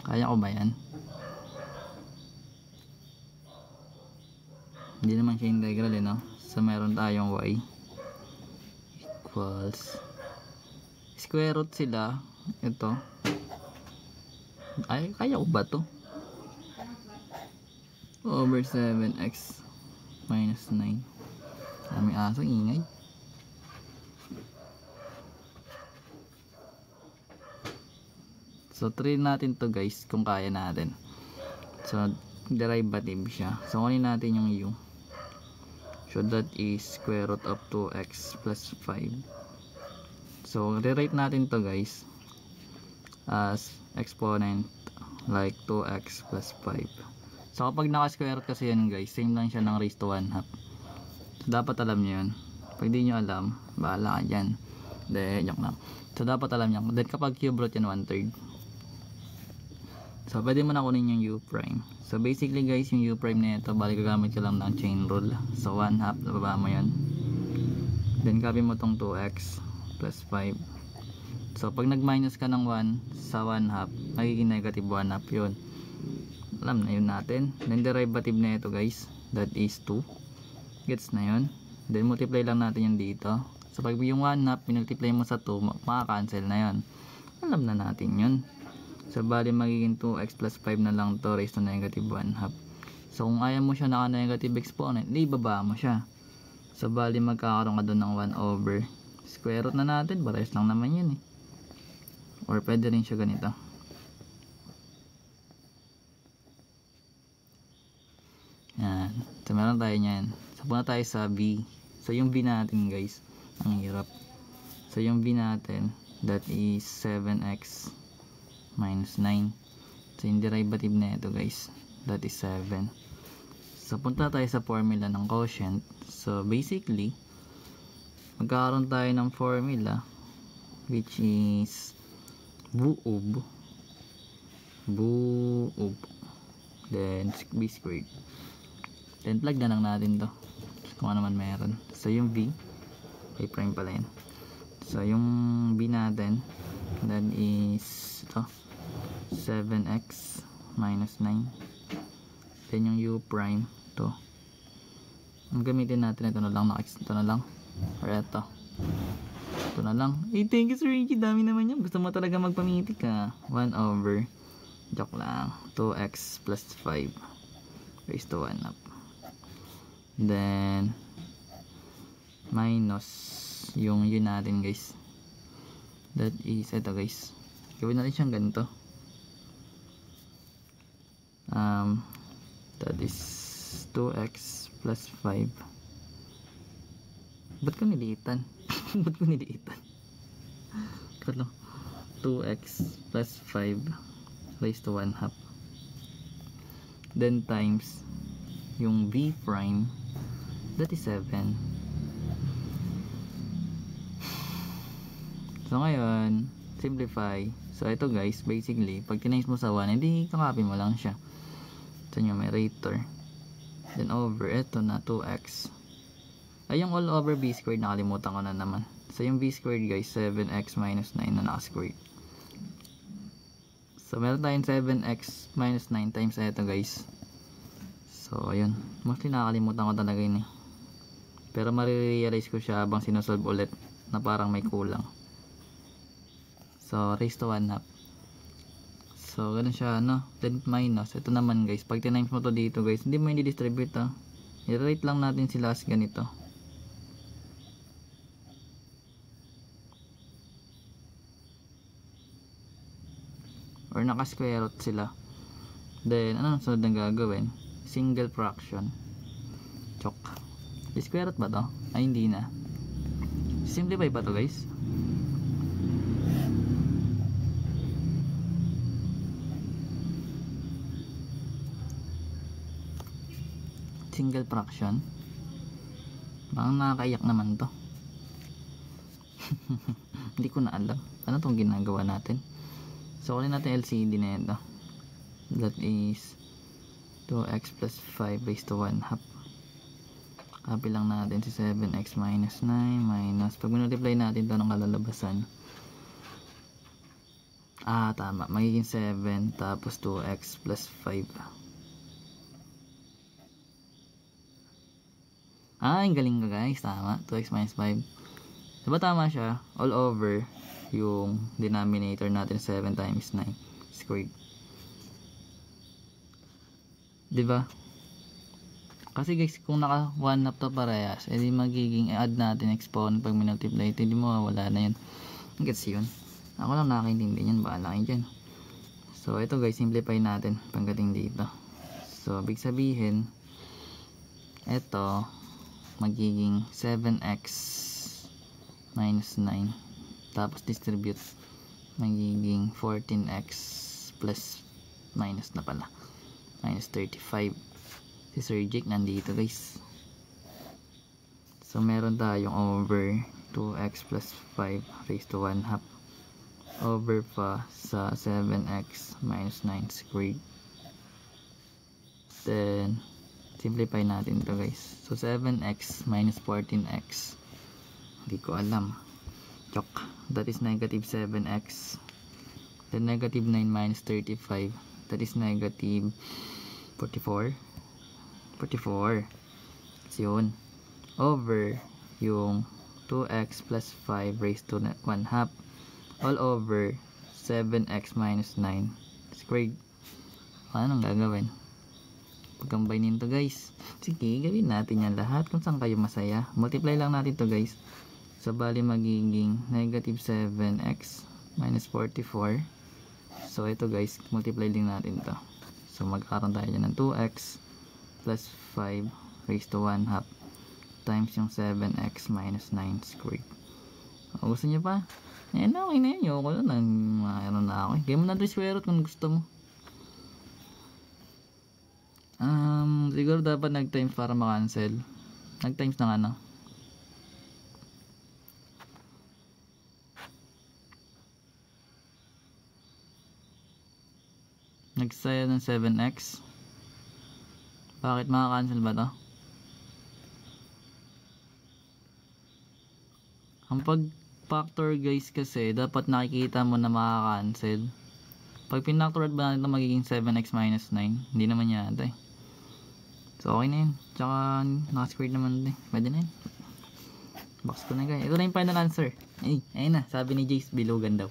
Kaya ko ba yan? Hindi naman siya integral eh, no? So meron tayong y equals square root sila. Ito. Ay, kaya ko ba to? Over 7x minus 9. May aso, ingay. So, try natin to guys kung kaya natin. So, derivative siya. So, kunin natin yung u. So, that is square root of 2x plus 5. So, rewrite natin to guys as exponent like 2x plus 5. So, kapag naka-square root kasi yan guys, same lang siya ng raised to 1/2. So, dapat alam nyo yun. Pag di nyo alam, bahala ka dyan. Hindi, joke lang. So, dapat alam nyo. Then, kapag cube root yan, 1/3. So, pwede mo na kunin yung u prime. So, basically guys, yung u prime na ito, bali gagamit ka lang ng chain rule. So, 1/2, nababa mo yan. Then, copy mo tong 2x plus 5. So, pag nag-minus ka ng 1 sa 1/2, magiging negative 1/2 yun. Alam na yun natin. Then, derivative na ito guys, that is 2. Gets na yun. Then, multiply lang natin yun dito. So, pag yung 1/2, pinultiply mo sa 2, makakancel na yun. Alam na natin yun. So, bali magiging 2x plus 5 na lang to raised to negative 1/2. So, kung ayaw mo siya naka-negative exponent, ibaba mo siya. So, bali magkakaroon ka doon ng 1 over square root na natin. Parehas lang naman yun eh. Or pwede rin siya ganito. Yan. So, meron tayo nyan. So, punta tayo sa b. So, yung b natin guys, ang hirap. So, yung b natin, that is 7x minus 9. So, yung derivative na ito guys, that is 7. So, punta tayo sa formula ng quotient. So, basically, magkakaroon tayo ng formula which is buob then b squared. Then, plug na lang natin to kung ano man meron. So, yung v a prime pala yun. So, yung b natin, that is ito 7x minus 9. Then yung u prime to, ang gamitin natin ito na lang, ito na lang or ito na lang. Thank you Sir Ricky, dami naman yan. Gusto mo talaga magpamitik ka. 1 over, joke lang, 2x plus 5 raised to 1 up. Then minus yung u natin guys, that is ito guys, gawin natin siyang ganito. That is 2x plus 5. Ba't ko niliitan? Ba't ko niliitan? Kalo 2x plus 5 raised to 1/2. Then times yung v prime, that is 7. So ngayon, simplify. So ito guys, basically, pag tinimes mo sa 1, hindi kakopy mo lang siya. Ito nyo, may rater. Then over, ito na 2x. Ay, yung all over b squared, nakalimutan ko na naman. So yung b squared guys, 7x minus 9 na naka-squared. So meron tayong 7x minus 9 times ito guys. So ayun, mostly nakalimutan ko talaga yun eh. Pero marirealize ko siya habang sinusolve ulit na parang may kulang. So, raised to 1/2. So, ganun siya, no? Then, minus. Ito naman, guys. Pag tinimes mo to dito, guys, hindi mo hindi distribute, ha? I-rate lang natin sila as ganito. Or naka-square root sila. Then, ano sunod na gagawin? Single fraction. Chok. Square root ba to? Ay, hindi na. Simplify pa to, guys. Single fraction. Parang nakakaiyak naman to. Hindi ko na alam. Ano tong ginagawa natin? So, kunin natin LCD na ito. That is 2x plus 5 raised to 1/2. Copy lang natin si 7x minus 9 minus. Pag multiply natin ito ng kalalabasan, Tama. Magiging 7 tapos 2x plus 5. Ang galing ka guys. Tama. 2x minus 5. Diba tama siya? All over yung denominator natin 7 times 9 squared. Diba? Kasi guys, kung naka 1 up to parehas, edi magiging add natin exponent pag minultiply ito, hindi mo wala na yun. Gets yun? Ako lang nakakaintindi yan, bahala kayo dyan. So ito guys, simplify natin pagdating dito. So big sabihin, ito magiging 7x minus 9 tapos distribute, magiging 14x plus minus na pala, minus 35. Si Sir Jake nandito guys. So meron tayong over 2x plus 5 raised to 1 half over pa sa 7x minus 9 squared. Then simplify natin to guys. So 7x minus 14x, hindi ko alam. Chok. That is negative 7x. Then negative 9 minus 35, that is negative 44. So yun, over yung 2x plus 5 raised to 1 half all over 7x minus 9 squared. Anong gagawin? Pag-combine to guys. Sige, gawin natin yan lahat kung saan kayo masaya. Multiply lang natin to guys. So bali magiging negative 7x minus 44. So ito guys, multiply din natin to. So magkakaroon tayo dyan ng 2x plus 5 raised to 1 half times yung 7x minus 9 squared. O, gusto nyo pa? Ayan na, okay na yun. Yoko lang. Mayroon na ako. Gawin mo natin square root kung gusto mo. Siguro dapat nag-times para makancel. Nag-times ng ano. Nagsaya ng 7x. Bakit makakancel ba to? Ang pag-factor guys kasi dapat nakikita mo na makakancel. Pag pinactor ba natin ito magiging 7x minus 9. Hindi naman yata eh. So okay na yun. Tsaka naka-squared naman din. Pwede na yun. Box ko na guys. Ito na yung final answer. Ayun na. Sabi ni Jace, bilugan daw.